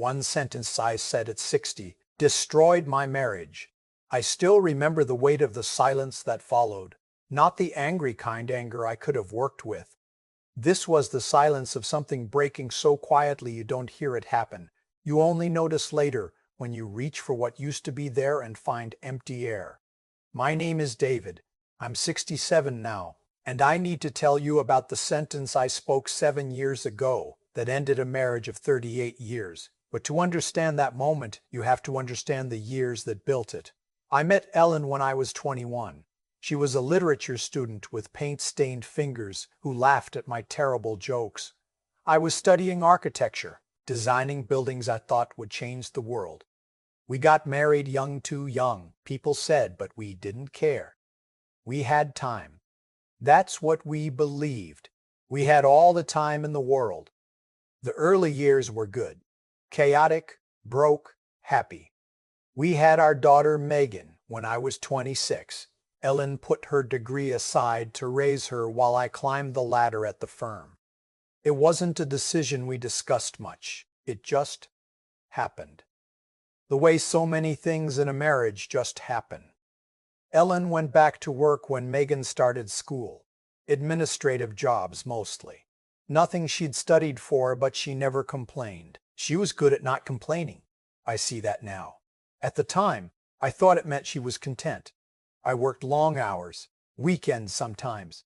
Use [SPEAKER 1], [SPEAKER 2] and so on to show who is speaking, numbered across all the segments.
[SPEAKER 1] One sentence I said at 60 destroyed my marriage. I still remember the weight of the silence that followed. Not the angry kind anger I could have worked with. This was the silence of something breaking so quietly you don't hear it happen. You only notice later when you reach for what used to be there and find empty air. My name is David. I'm 67 now, and I need to tell you about the sentence I spoke 7 years ago that ended a marriage of 38 years. But to understand that moment, you have to understand the years that built it. I met Ellen when I was 21. She was a literature student with paint-stained fingers who laughed at my terrible jokes. I was studying architecture, designing buildings I thought would change the world. We got married young, too young, people said, but we didn't care. We had time. That's what we believed. We had all the time in the world. The early years were good. Chaotic, broke, happy. We had our daughter Megan when I was 26. Ellen put her degree aside to raise her while I climbed the ladder at the firm. It wasn't a decision we discussed much. It just happened. The way so many things in a marriage just happen. Ellen went back to work when Megan started school. Administrative jobs mostly. Nothing she'd studied for, but she never complained. She was good at not complaining. I see that now. At the time, I thought it meant she was content. I worked long hours, weekends sometimes.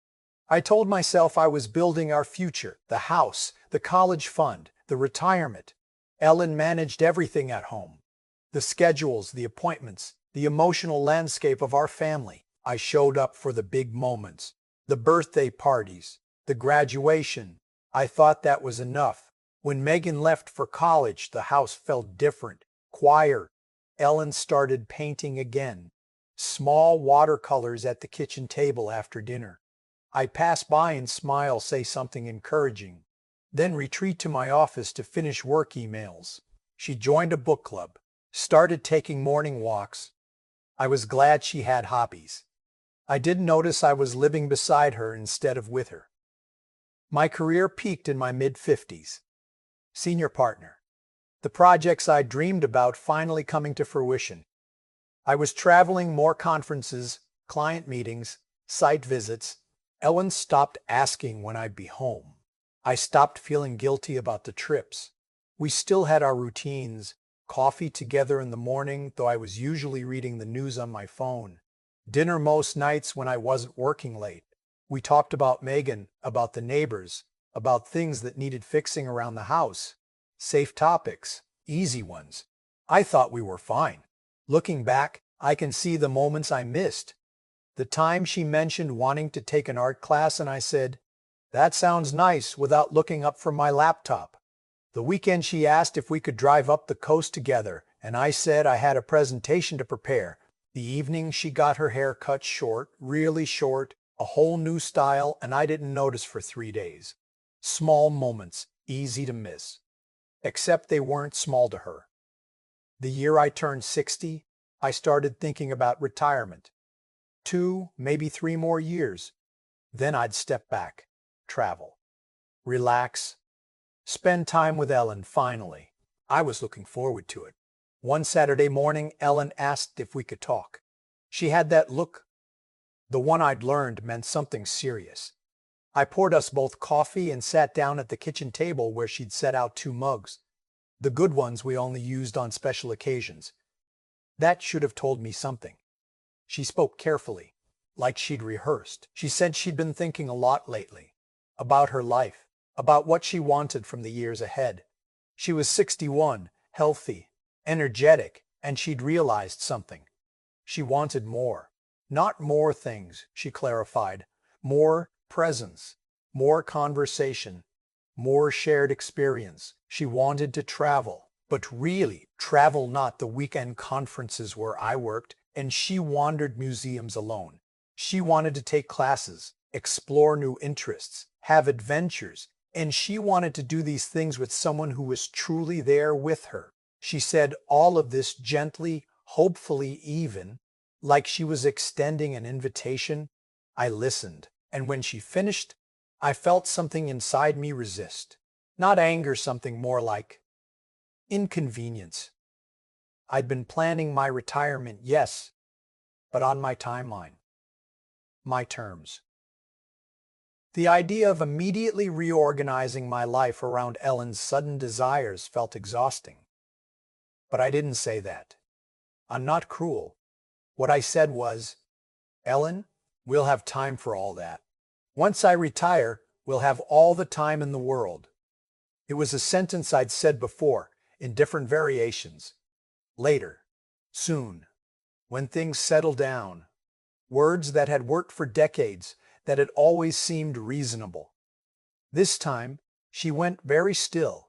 [SPEAKER 1] I told myself I was building our future, the house, the college fund, the retirement. Ellen managed everything at home. The schedules, the appointments, the emotional landscape of our family. I showed up for the big moments, the birthday parties, the graduation. I thought that was enough. When Megan left for college, the house felt different, quieter. Ellen started painting again. Small watercolors at the kitchen table after dinner. I pass by and smile, say something encouraging, then retreat to my office to finish work emails. She joined a book club, started taking morning walks. I was glad she had hobbies. I didn't notice I was living beside her instead of with her. My career peaked in my mid-50s. Senior partner. The projects I dreamed about finally coming to fruition. I was traveling, more conferences, client meetings, site visits. Ellen stopped asking when I'd be home. I stopped feeling guilty about the trips. We still had our routines, coffee together in the morning, though I was usually reading the news on my phone. Dinner most nights when I wasn't working late. We talked about Megan, about the neighbors, about things that needed fixing around the house. Safe topics, easy ones. I thought we were fine. Looking back, I can see the moments I missed. The time she mentioned wanting to take an art class and I said, "That sounds nice," without looking up from my laptop. The weekend she asked if we could drive up the coast together, and I said I had a presentation to prepare. The evening she got her hair cut short, really short, a whole new style, and I didn't notice for 3 days. Small moments, easy to miss. Except they weren't small to her. The year I turned 60, I started thinking about retirement. 2, maybe 3 more years. Then I'd step back, travel, relax, spend time with Ellen finally. I was looking forward to it. One Saturday morning, Ellen asked if we could talk. She had that look. The one I'd learned meant something serious. I poured us both coffee and sat down at the kitchen table where she'd set out 2 mugs. The good ones we only used on special occasions. That should have told me something. She spoke carefully, like she'd rehearsed. She said she'd been thinking a lot lately. About her life, about what she wanted from the years ahead. She was 61, healthy, energetic, and she'd realized something. She wanted more. Not more things, she clarified. More presence, more conversation, more shared experience. She wanted to travel, but really travel, not the weekend conferences where I worked, and she wandered museums alone. She wanted to take classes, explore new interests, have adventures, and she wanted to do these things with someone who was truly there with her. She said all of this gently, hopefully even, like she was extending an invitation. I listened, and when she finished, I felt something inside me resist. Not anger, something more like Inconvenience. I'd been planning my retirement, yes, but on my timeline, my terms. The idea of immediately reorganizing my life around Ellen's sudden desires felt exhausting. But I didn't say that. I'm not cruel. What I said was, Ellen, we'll have time for all that. Once I retire, we'll have all the time in the world. It was a sentence I'd said before, in different variations. Later. Soon. When things settle down. Words that had worked for decades, that had always seemed reasonable. This time, she went very still.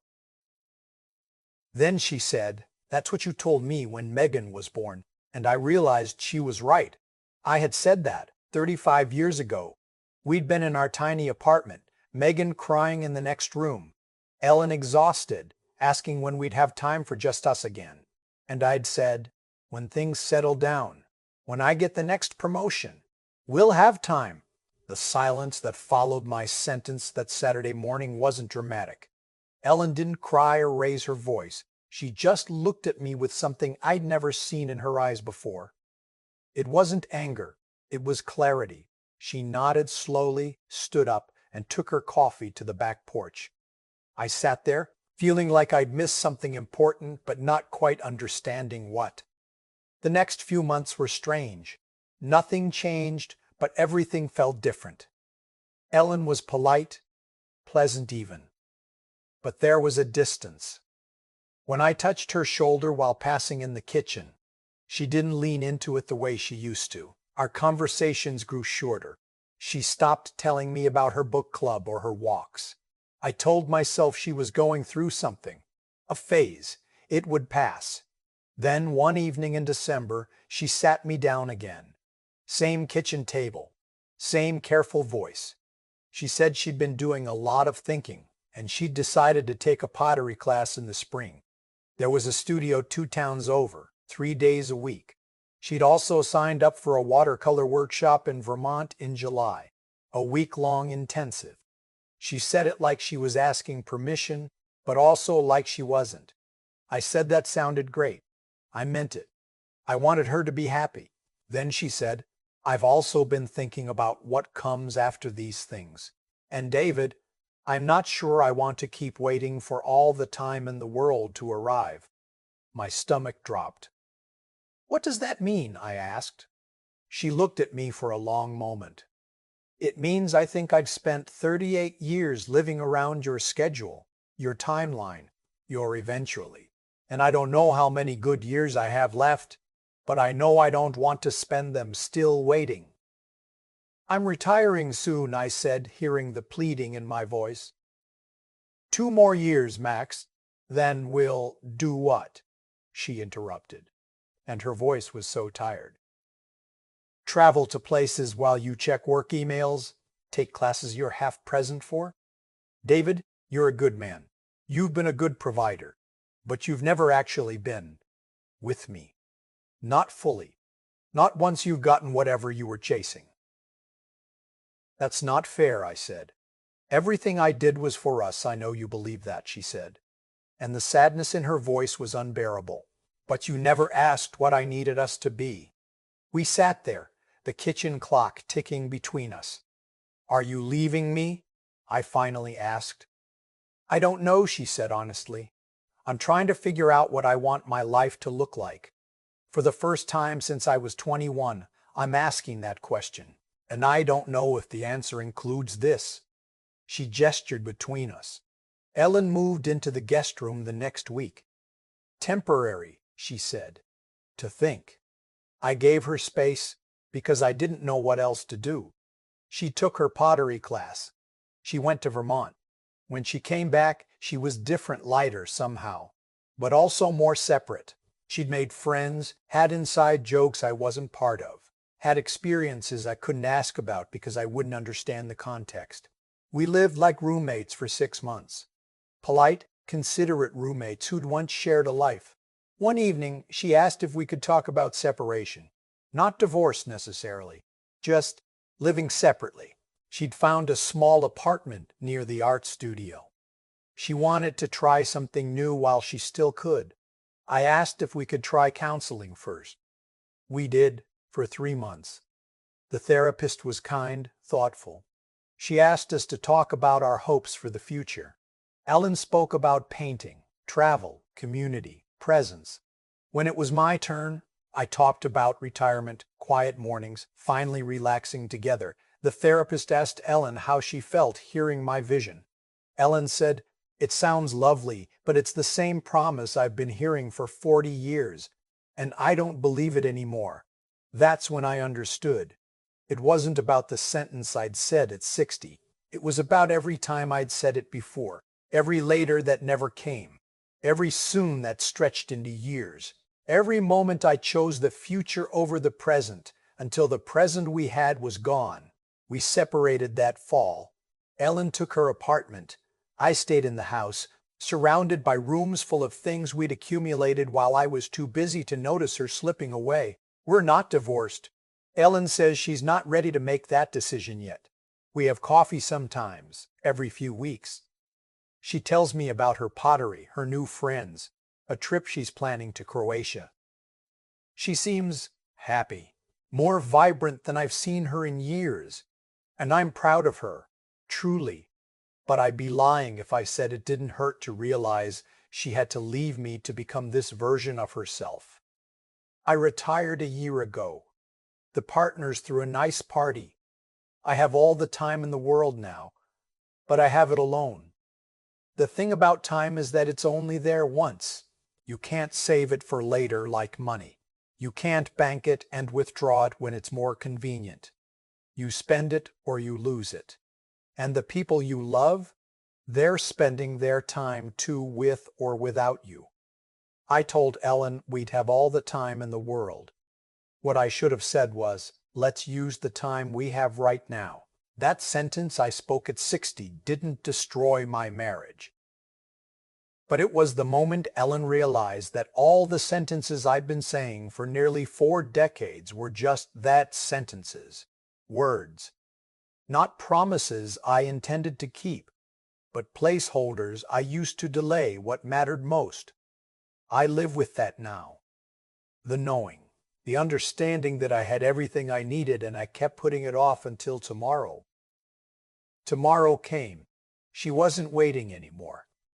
[SPEAKER 1] Then she said, "That's what you told me when Megan was born," and I realized she was right. I had said that 35 years ago. We'd been in our tiny apartment, Megan crying in the next room, Ellen exhausted, asking when we'd have time for just us again. And I'd said, when things settle down, when I get the next promotion, we'll have time. The silence that followed my sentence that Saturday morning wasn't dramatic. Ellen didn't cry or raise her voice. She just looked at me with something I'd never seen in her eyes before. It wasn't anger. It was clarity. She nodded slowly, stood up, and took her coffee to the back porch. I sat there, feeling like I'd missed something important, but not quite understanding what. The next few months were strange. Nothing changed, but everything felt different. Ellen was polite, pleasant even. But there was a distance. When I touched her shoulder while passing in the kitchen, she didn't lean into it the way she used to. Our conversations grew shorter. She stopped telling me about her book club or her walks. I told myself she was going through something. A phase. It would pass. Then one evening in December, she sat me down again. Same kitchen table. Same careful voice. She said she'd been doing a lot of thinking, and she'd decided to take a pottery class in the spring. There was a studio 2 towns over, 3 days a week. She'd also signed up for a watercolor workshop in Vermont in July, a week-long intensive. She said it like she was asking permission, but also like she wasn't. I said that sounded great. I meant it. I wanted her to be happy. Then she said, "I've also been thinking about what comes after these things. And David, I'm not sure I want to keep waiting for all the time in the world to arrive." My stomach dropped. "What does that mean?" I asked. She looked at me for a long moment. "It means I think I've spent 38 years living around your schedule, your timeline, your eventually. And I don't know how many good years I have left, but I know I don't want to spend them still waiting." "I'm retiring soon," I said, hearing the pleading in my voice. "2 more years, Max. Then we'll do what?" she interrupted, and her voice was so tired. "Travel to places while you check work emails, take classes you're half present for. David, you're a good man. You've been a good provider, but you've never actually been with me. Not fully. Not once you've gotten whatever you were chasing." "That's not fair," I said. "Everything I did was for us. I know you believe that," she said. And the sadness in her voice was unbearable. "But you never asked what I needed us to be." We sat there, the kitchen clock ticking between us. "Are you leaving me?" I finally asked. "I don't know," she said honestly. "I'm trying to figure out what I want my life to look like. For the first time since I was 21, I'm asking that question. And I don't know if the answer includes this." She gestured between us. Ellen moved into the guest room the next week. "Temporary," she said. "To think." I gave her space because I didn't know what else to do. She took her pottery class. She went to Vermont. When she came back, she was different, lighter somehow, but also more separate. She'd made friends, had inside jokes I wasn't part of, had experiences I couldn't ask about because I wouldn't understand the context. We lived like roommates for 6 months. Polite, considerate roommates who'd once shared a life. One evening, she asked if we could talk about separation. Not divorce necessarily, just living separately. She'd found a small apartment near the art studio. She wanted to try something new while she still could. I asked if we could try counseling first. We did, for 3 months. The therapist was kind, thoughtful. She asked us to talk about our hopes for the future. Ellen spoke about painting, travel, community, presence. When it was my turn, I talked about retirement, quiet mornings, finally relaxing together. The therapist asked Ellen how she felt hearing my vision. Ellen said, "It sounds lovely, but it's the same promise I've been hearing for 40 years, and I don't believe it anymore." That's when I understood. It wasn't about the sentence I'd said at 60. It was about every time I'd said it before, every later that never came, every soon that stretched into years, every moment I chose the future over the present until the present we had was gone. We separated that fall. Ellen took her apartment. I stayed in the house, surrounded by rooms full of things we'd accumulated while I was too busy to notice her slipping away. We're not divorced. Ellen says she's not ready to make that decision yet. We have coffee sometimes, every few weeks. She tells me about her pottery, her new friends, a trip she's planning to Croatia. She seems happy, more vibrant than I've seen her in years, and I'm proud of her, truly. But I'd be lying if I said it didn't hurt to realize she had to leave me to become this version of herself. I retired a year ago. The partners threw a nice party. I have all the time in the world now, but I have it alone. The thing about time is that it's only there once. You can't save it for later like money. You can't bank it and withdraw it when it's more convenient. You spend it or you lose it. And the people you love, they're spending their time too with or without you. I told Ellen we'd have all the time in the world. What I should have said was, let's use the time we have right now. That sentence I spoke at 60 didn't destroy my marriage. But it was the moment Ellen realized that all the sentences I'd been saying for nearly 4 decades were just that, sentences, words. Not promises I intended to keep, but placeholders I used to delay what mattered most. I live with that now. The knowing. The understanding that I had everything I needed and I kept putting it off until tomorrow. Tomorrow came. She wasn't waiting anymore.